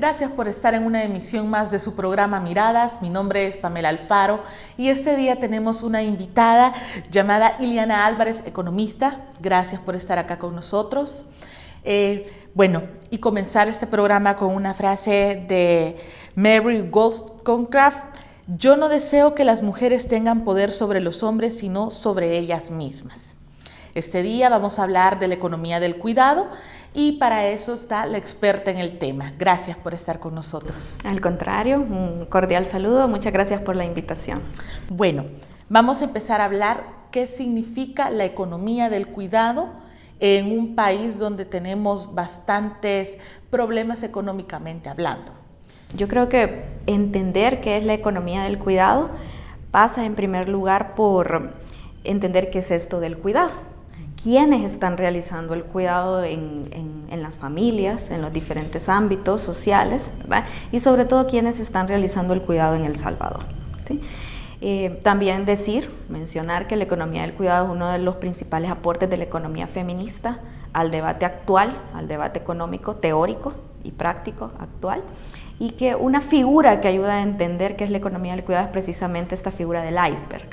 Gracias por estar en una emisión más de su programa Miradas. Mi nombre es Pamela Alfaro y este día tenemos una invitada llamada Iliana Álvarez, economista. Gracias por estar acá con nosotros. Y comenzar este programa con una frase de Mary Wollstonecraft. Yo no deseo que las mujeres tengan poder sobre los hombres, sino sobre ellas mismas. Este día vamos a hablar de la economía del cuidado y para eso está la experta en el tema. Gracias por estar con nosotros. Al contrario, un cordial saludo. Muchas gracias por la invitación. Bueno, vamos a empezar a hablar qué significa la economía del cuidado en un país donde tenemos bastantes problemas económicamente hablando. Yo creo que entender qué es la economía del cuidado pasa en primer lugar por entender qué es esto del cuidado. ¿Quiénes están realizando el cuidado en las familias, en los diferentes ámbitos sociales, ¿verdad? Y sobre todo, ¿quiénes están realizando el cuidado en El Salvador? ¿Sí? También mencionar que la economía del cuidado es uno de los principales aportes de la economía feminista al debate actual, al debate económico, teórico y práctico actual, y que una figura que ayuda a entender qué es la economía del cuidado es precisamente esta figura del iceberg.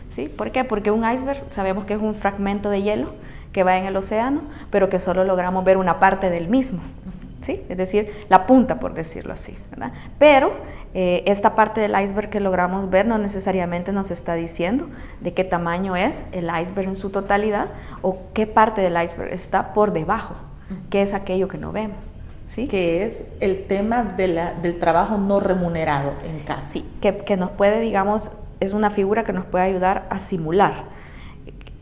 ¿Sí? ¿Por qué? Porque un iceberg sabemos que es un fragmento de hielo que va en el océano, pero que solo logramos ver una parte del mismo, ¿sí? Es decir, la punta, por decirlo así, ¿verdad? Pero esta parte del iceberg que logramos ver no necesariamente nos está diciendo de qué tamaño es el iceberg en su totalidad o qué parte del iceberg está por debajo, qué es aquello que no vemos. ¿Sí? Que es el tema del trabajo no remunerado en casa. Sí, que nos puede, digamos, es una figura que nos puede ayudar a simular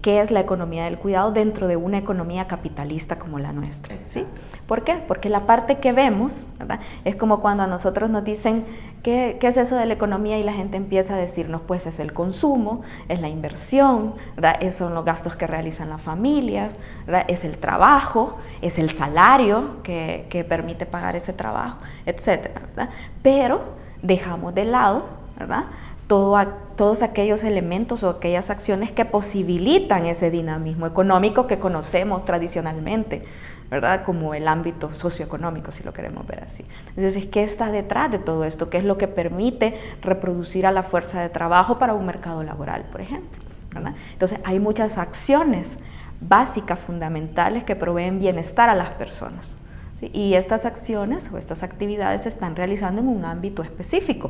qué es la economía del cuidado dentro de una economía capitalista como la nuestra. ¿Sí? ¿Por qué? Porque la parte que vemos, ¿verdad? Es como cuando a nosotros nos dicen ¿qué es eso de la economía? Y la gente empieza a decirnos, pues es el consumo, es la inversión, ¿verdad? Esos son los gastos que realizan las familias, ¿verdad? Es el trabajo, es el salario que permite pagar ese trabajo, etcétera, ¿verdad? Pero dejamos de lado, ¿verdad?, todos aquellos elementos o aquellas acciones que posibilitan ese dinamismo económico que conocemos tradicionalmente, ¿verdad?, como el ámbito socioeconómico, si lo queremos ver así. Entonces, ¿qué está detrás de todo esto? ¿Qué es lo que permite reproducir a la fuerza de trabajo para un mercado laboral, por ejemplo? ¿Verdad? Entonces, hay muchas acciones básicas, fundamentales, que proveen bienestar a las personas. ¿Sí? Y estas acciones o estas actividades se están realizando en un ámbito específico,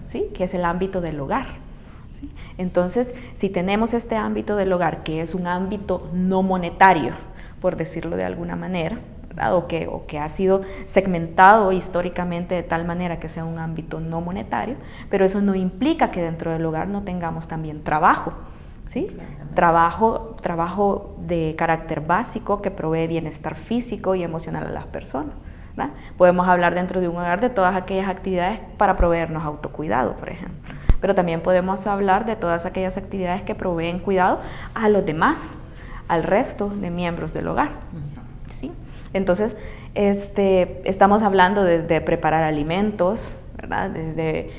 ¿sí?, que es el ámbito del hogar. ¿Sí? Entonces, si tenemos este ámbito del hogar, que es un ámbito no monetario, por decirlo de alguna manera, ¿verdad?, o que ha sido segmentado históricamente de tal manera que sea un ámbito no monetario, pero eso no implica que dentro del hogar no tengamos también trabajo. ¿Sí? Trabajo de carácter básico que provee bienestar físico y emocional a las personas, ¿verdad? Podemos hablar dentro de un hogar de todas aquellas actividades para proveernos autocuidado, por ejemplo, pero también podemos hablar de todas aquellas actividades que proveen cuidado a los demás, al resto de miembros del hogar. ¿Sí? Entonces, estamos hablando desde preparar alimentos, ¿verdad?, desde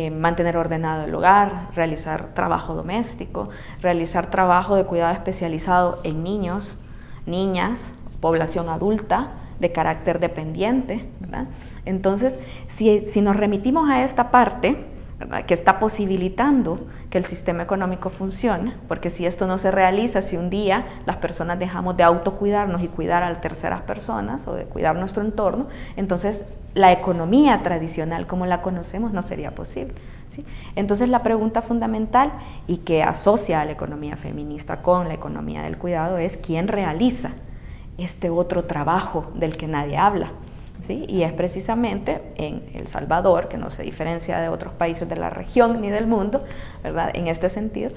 mantener ordenado el hogar, realizar trabajo doméstico, realizar trabajo de cuidado especializado en niños, niñas, población adulta de carácter dependiente, ¿verdad? Entonces, si nos remitimos a esta parte, ¿verdad?, que está posibilitando que el sistema económico funcione, porque si esto no se realiza, si un día las personas dejamos de autocuidarnos y cuidar a terceras personas o de cuidar nuestro entorno, entonces la economía tradicional como la conocemos no sería posible. ¿Sí? Entonces la pregunta fundamental y que asocia a la economía feminista con la economía del cuidado es ¿quién realiza este otro trabajo del que nadie habla? ¿Sí? Y es precisamente en El Salvador, que no se diferencia de otros países de la región ni del mundo, ¿verdad?, en este sentido,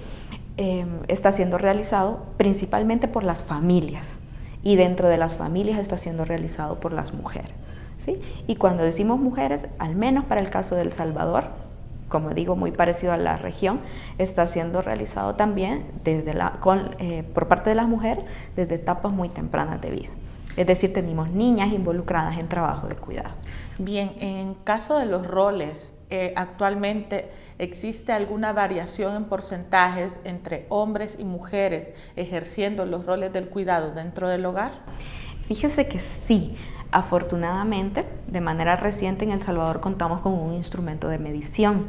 está siendo realizado principalmente por las familias, y dentro de las familias está siendo realizado por las mujeres. ¿Sí? Y cuando decimos mujeres, al menos para el caso de El Salvador, como digo, muy parecido a la región, está siendo realizado también por parte de las mujeres desde etapas muy tempranas de vida. Es decir, tenemos niñas involucradas en trabajo de cuidado. Bien, en caso de los roles, actualmente ¿existe alguna variación en porcentajes entre hombres y mujeres ejerciendo los roles del cuidado dentro del hogar? Fíjese que sí. Afortunadamente, de manera reciente en El Salvador contamos con un instrumento de medición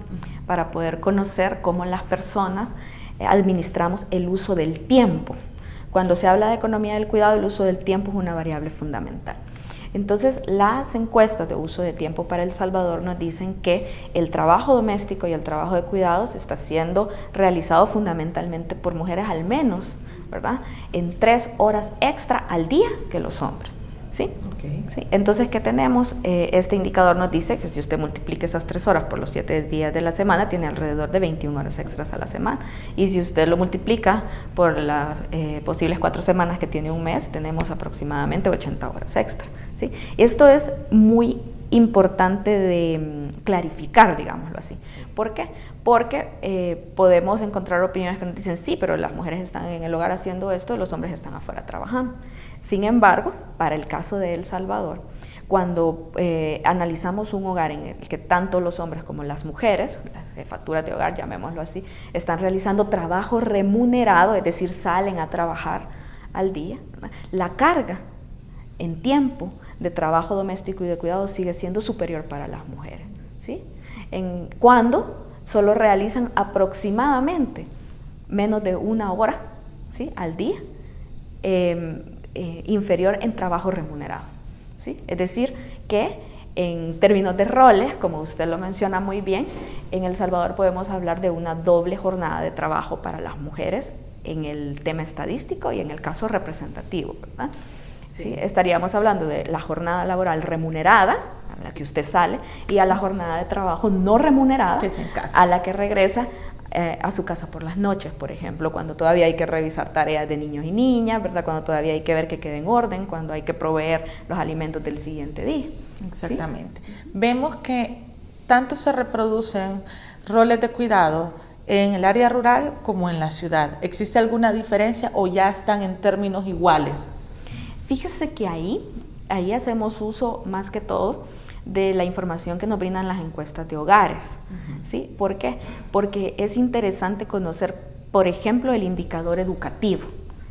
para poder conocer cómo las personas administramos el uso del tiempo. Cuando se habla de economía del cuidado, el uso del tiempo es una variable fundamental. Entonces, las encuestas de uso de tiempo para El Salvador nos dicen que el trabajo doméstico y el trabajo de cuidados está siendo realizado fundamentalmente por mujeres al menos, ¿verdad?, en 3 horas extra al día que los hombres. ¿Sí? Okay. ¿Sí? Entonces, ¿qué tenemos? Este indicador nos dice que si usted multiplica esas 3 horas por los 7 días de la semana, tiene alrededor de 21 horas extras a la semana. Y si usted lo multiplica por las posibles 4 semanas que tiene un mes, tenemos aproximadamente 80 horas extra. ¿Sí? Esto es muy importante de clarificar, digámoslo así. ¿Por qué? Porque podemos encontrar opiniones que nos dicen, sí, pero las mujeres están en el hogar haciendo esto, los hombres están afuera trabajando. Sin embargo, para el caso de El Salvador, cuando analizamos un hogar en el que tanto los hombres como las mujeres, las jefaturas de hogar, llamémoslo así, están realizando trabajo remunerado, es decir, salen a trabajar al día, ¿verdad?, la carga en tiempo de trabajo doméstico y de cuidado sigue siendo superior para las mujeres, ¿sí? Cuando solo realizan aproximadamente menos de 1 hora, ¿sí?, al día, inferior en trabajo remunerado, ¿sí? Es decir, que en términos de roles, como usted lo menciona muy bien, en El Salvador podemos hablar de una doble jornada de trabajo para las mujeres en el tema estadístico y en el caso representativo, ¿verdad? Sí. Estaríamos hablando de la jornada laboral remunerada, a la que usted sale, y a la jornada de trabajo no remunerada, que es en casa, a la que regresa a su casa por las noches, por ejemplo, cuando todavía hay que revisar tareas de niños y niñas, ¿verdad?, cuando todavía hay que ver que quede en orden, cuando hay que proveer los alimentos del siguiente día. Exactamente. ¿Sí? Vemos que tanto se reproducen roles de cuidado en el área rural como en la ciudad. ¿Existe alguna diferencia o ya están en términos iguales? Fíjese que ahí hacemos uso más que todo de la información que nos brindan las encuestas de hogares. ¿Sí? ¿Por qué? Porque es interesante conocer, por ejemplo, el indicador educativo.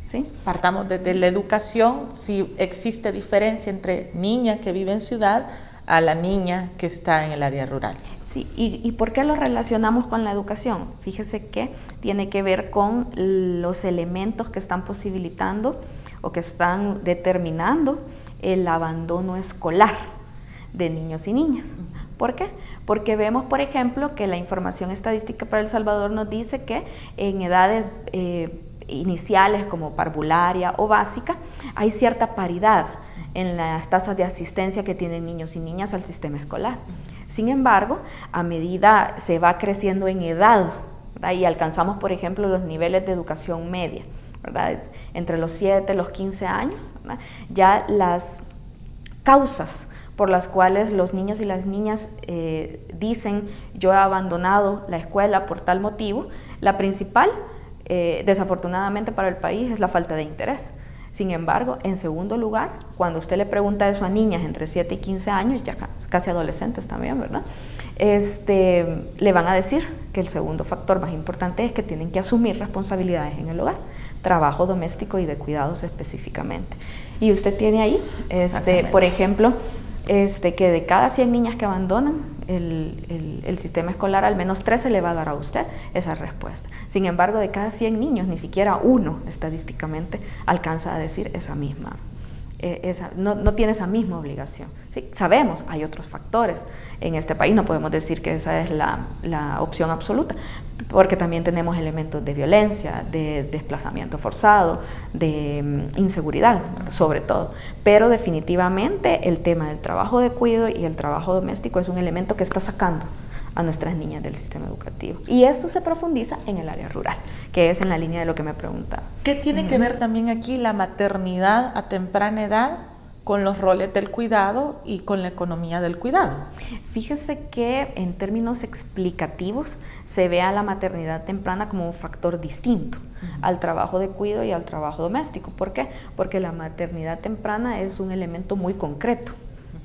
¿Sí? Partamos desde la educación, si existe diferencia entre niña que vive en ciudad a la niña que está en el área rural. Sí, ¿y por qué lo relacionamos con la educación? Fíjese que tiene que ver con los elementos que están posibilitando o que están determinando el abandono escolar de niños y niñas. ¿Por qué? Porque vemos, por ejemplo, que la información estadística para El Salvador nos dice que en edades iniciales como parvularia o básica hay cierta paridad en las tasas de asistencia que tienen niños y niñas al sistema escolar. Sin embargo, a medida se va creciendo en edad, ¿verdad?, y alcanzamos, por ejemplo, los niveles de educación media, ¿verdad?, entre los 7 y los 15 años, ¿verdad?, ya las causas por las cuales los niños y las niñas dicen yo he abandonado la escuela por tal motivo, la principal, desafortunadamente para el país, es la falta de interés. Sin embargo, en segundo lugar, cuando usted le pregunta eso a niñas entre 7 y 15 años, ya casi adolescentes también, ¿verdad?, le van a decir que el segundo factor más importante es que tienen que asumir responsabilidades en el hogar, trabajo doméstico y de cuidados específicamente. Y usted tiene ahí, por ejemplo, que de cada 100 niñas que abandonan el sistema escolar, al menos 3 se le va a dar a usted esa respuesta. Sin embargo, de cada 100 niños, ni siquiera uno estadísticamente alcanza a decir esa misma, no tiene esa misma obligación. ¿Sí? Sabemos, hay otros factores en este país, no podemos decir que esa es la opción absoluta, porque también tenemos elementos de violencia, de desplazamiento forzado, de inseguridad, sobre todo. Pero definitivamente el tema del trabajo de cuidado y el trabajo doméstico es un elemento que está sacando a nuestras niñas del sistema educativo. Y esto se profundiza en el área rural, que es en la línea de lo que me preguntaba. ¿Qué tiene que ver también aquí la maternidad a temprana edad con los roles del cuidado y con la economía del cuidado? Fíjese que en términos explicativos se ve a la maternidad temprana como un factor distinto al trabajo de cuidado y al trabajo doméstico. ¿Por qué? Porque la maternidad temprana es un elemento muy concreto,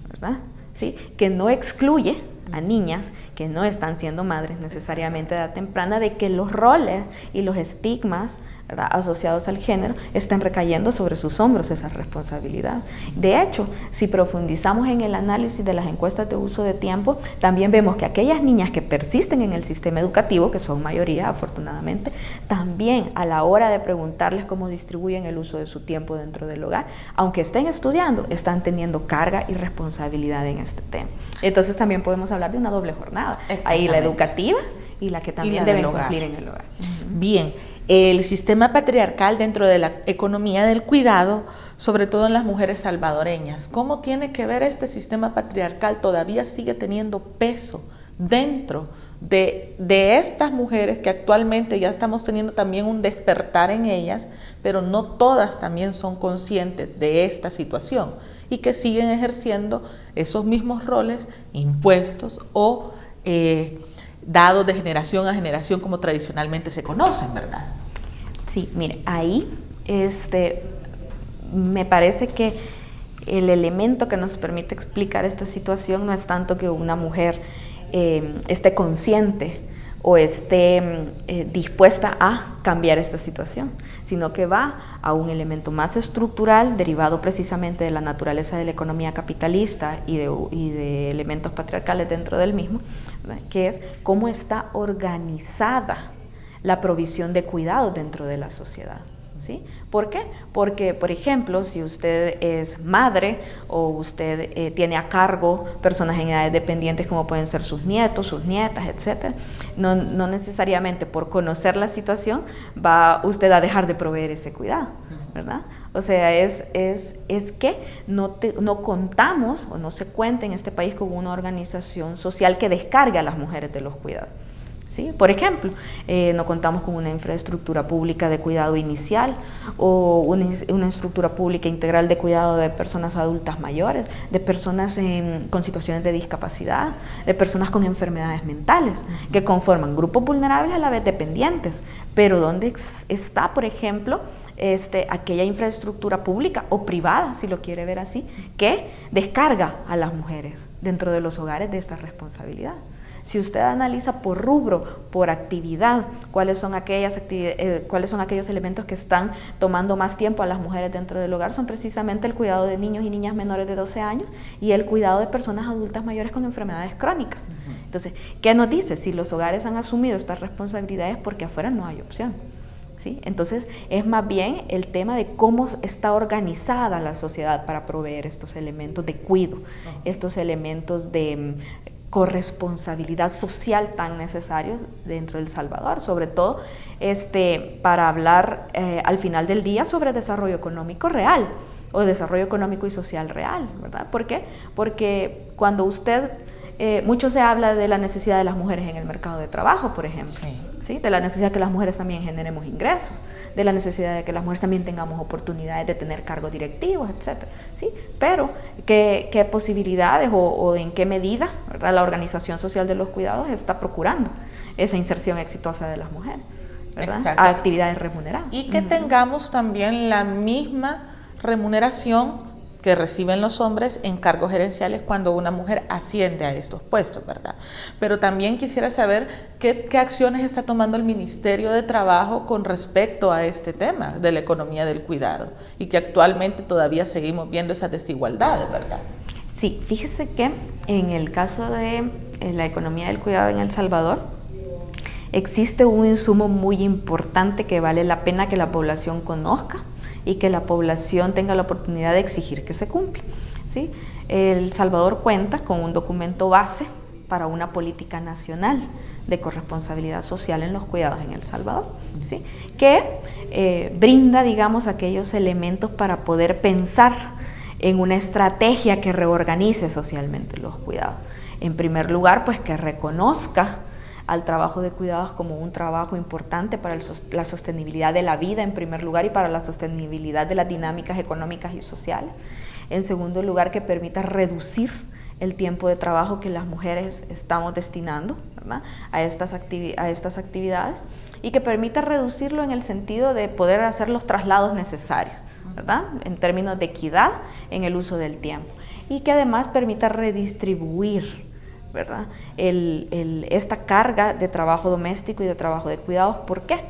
¿verdad? ¿Sí? Que no excluye a niñas que no están siendo madres necesariamente de edad temprana de que los roles y los estigmas ¿verdad?, asociados al género, estén recayendo sobre sus hombros esa responsabilidad. De hecho, si profundizamos en el análisis de las encuestas de uso de tiempo, también vemos que aquellas niñas que persisten en el sistema educativo, que son mayoría afortunadamente, también a la hora de preguntarles cómo distribuyen el uso de su tiempo dentro del hogar, aunque estén estudiando, están teniendo carga y responsabilidad en este tema. Entonces también podemos hablar de una doble jornada, ahí la educativa y la que también deben cumplir en el hogar. Bien. El sistema patriarcal dentro de la economía del cuidado, sobre todo en las mujeres salvadoreñas. ¿Cómo tiene que ver este sistema patriarcal? Todavía sigue teniendo peso dentro de estas mujeres que actualmente ya estamos teniendo también un despertar en ellas, pero no todas también son conscientes de esta situación y que siguen ejerciendo esos mismos roles impuestos o dados de generación a generación como tradicionalmente se conocen, ¿verdad? Sí, mire, ahí me parece que el elemento que nos permite explicar esta situación no es tanto que una mujer esté consciente o esté dispuesta a cambiar esta situación, sino que va a un elemento más estructural derivado precisamente de la naturaleza de la economía capitalista y de elementos patriarcales dentro del mismo, ¿verdad?, que es cómo está organizada la provisión de cuidado dentro de la sociedad. ¿Sí? ¿Por qué? Porque, por ejemplo, si usted es madre o usted tiene a cargo personas en edades dependientes como pueden ser sus nietos, sus nietas, etc., no necesariamente por conocer la situación va usted a dejar de proveer ese cuidado, ¿verdad? O sea, es que no contamos o no se cuenta en este país con una organización social que descargue a las mujeres de los cuidados. ¿Sí? Por ejemplo, no contamos con una infraestructura pública de cuidado inicial o una estructura pública integral de cuidado de personas adultas mayores, de personas con situaciones de discapacidad, de personas con enfermedades mentales, que conforman grupos vulnerables a la vez dependientes. Pero ¿dónde está, por ejemplo, aquella infraestructura pública o privada, si lo quiere ver así, que descarga a las mujeres dentro de los hogares de esta responsabilidad? Si usted analiza por rubro, por actividad, cuáles son aquellos elementos que están tomando más tiempo a las mujeres dentro del hogar, son precisamente el cuidado de niños y niñas menores de 12 años y el cuidado de personas adultas mayores con enfermedades crónicas. Entonces, ¿qué nos dice? Si los hogares han asumido estas responsabilidades, porque afuera no hay opción. ¿Sí? Entonces, es más bien el tema de cómo está organizada la sociedad para proveer estos elementos de cuidado, estos elementos de corresponsabilidad social tan necesarios dentro de El Salvador, sobre todo para hablar al final del día sobre desarrollo económico real o desarrollo económico y social real, ¿verdad? ¿Por qué? Porque cuando mucho se habla de la necesidad de las mujeres en el mercado de trabajo, por ejemplo, ¿sí? De la necesidad de que las mujeres también generemos ingresos, de la necesidad de que las mujeres también tengamos oportunidades de tener cargos directivos, etc. ¿Sí? Pero, ¿qué posibilidades o en qué medida, ¿verdad?, la organización social de los cuidados está procurando esa inserción exitosa de las mujeres, ¿verdad?, a actividades remuneradas? Y que tengamos también la misma remuneración que reciben los hombres en cargos gerenciales cuando una mujer asciende a estos puestos, ¿verdad? Pero también quisiera saber qué acciones está tomando el Ministerio de Trabajo con respecto a este tema de la economía del cuidado y que actualmente todavía seguimos viendo esas desigualdades, ¿verdad? Sí, fíjese que en el caso de la economía del cuidado en El Salvador, existe un insumo muy importante que vale la pena que la población conozca y que la población tenga la oportunidad de exigir que se cumpla, ¿sí? El Salvador cuenta con un documento base para una política nacional de corresponsabilidad social en los cuidados en El Salvador, ¿sí?, que brinda, digamos, aquellos elementos para poder pensar en una estrategia que reorganice socialmente los cuidados. En primer lugar, pues que reconozca al trabajo de cuidados como un trabajo importante para la sostenibilidad de la vida en primer lugar y para la sostenibilidad de las dinámicas económicas y sociales. En segundo lugar, que permita reducir el tiempo de trabajo que las mujeres estamos destinando, ¿verdad?, a estas actividades y que permita reducirlo en el sentido de poder hacer los traslados necesarios, ¿verdad?, en términos de equidad en el uso del tiempo y que además permita redistribuir, ¿verdad?, esta carga de trabajo doméstico y de trabajo de cuidados. ¿Por qué?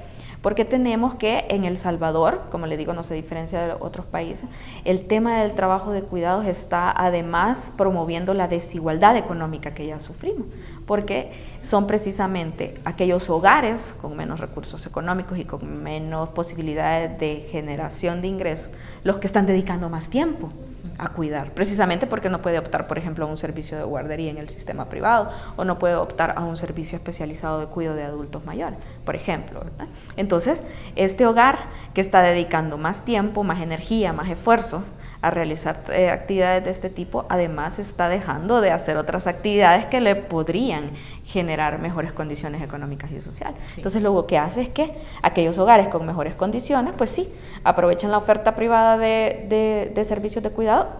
porque tenemos que en El Salvador, como le digo, no se diferencia de otros países, el tema del trabajo de cuidados está además promoviendo la desigualdad económica que ya sufrimos, porque son precisamente aquellos hogares con menos recursos económicos y con menos posibilidades de generación de ingresos los que están dedicando más tiempo a cuidar, precisamente porque no puede optar, por ejemplo, a un servicio de guardería en el sistema privado o no puede optar a un servicio especializado de cuidado de adultos mayores, por ejemplo, ¿verdad? Entonces, este hogar que está dedicando más tiempo, más energía, más esfuerzo a realizar actividades de este tipo, además está dejando de hacer otras actividades que le podrían generar mejores condiciones económicas y sociales. Sí. Entonces lo que hace es que aquellos hogares con mejores condiciones, pues sí, aprovechan la oferta privada de servicios de cuidado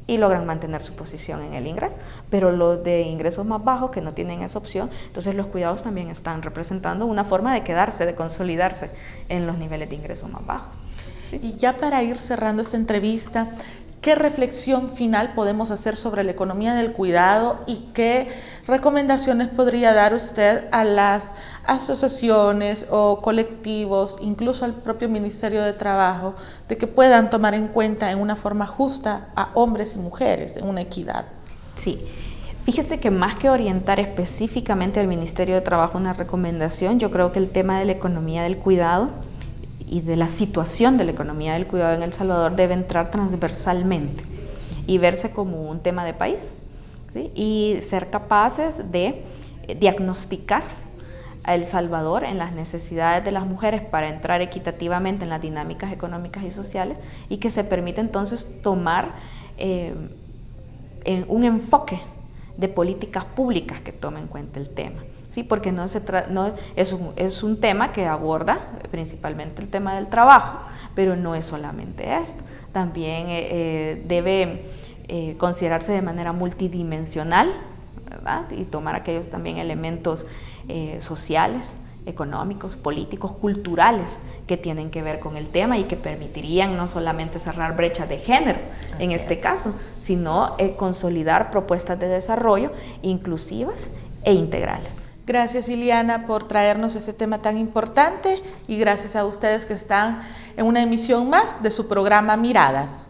y logran mantener su posición en el ingreso, pero los de ingresos más bajos que no tienen esa opción, entonces los cuidados también están representando una forma de quedarse, de consolidarse en los niveles de ingresos más bajos. ¿Sí? Y ya para ir cerrando esta entrevista, ¿qué reflexión final podemos hacer sobre la economía del cuidado y qué recomendaciones podría dar usted a las asociaciones o colectivos, incluso al propio Ministerio de Trabajo, de que puedan tomar en cuenta en una forma justa a hombres y mujeres, en una equidad? Sí. Fíjese que más que orientar específicamente al Ministerio de Trabajo una recomendación, yo creo que el tema de la economía del cuidado y de la situación de la economía del cuidado en El Salvador debe entrar transversalmente y verse como un tema de país, ¿sí? Y ser capaces de diagnosticar a El Salvador en las necesidades de las mujeres para entrar equitativamente en las dinámicas económicas y sociales y que se permite entonces tomar un enfoque de políticas públicas que tomen en cuenta el tema. Sí, porque es un tema que aborda principalmente el tema del trabajo, pero no es solamente esto. También debe considerarse de manera multidimensional, ¿verdad? Y tomar aquellos también elementos sociales, económicos, políticos, culturales que tienen que ver con el tema y que permitirían no solamente cerrar brechas de género en este caso, sino consolidar propuestas de desarrollo inclusivas e integrales. Gracias, Ileana, por traernos este tema tan importante y gracias a ustedes que están en una emisión más de su programa Miradas.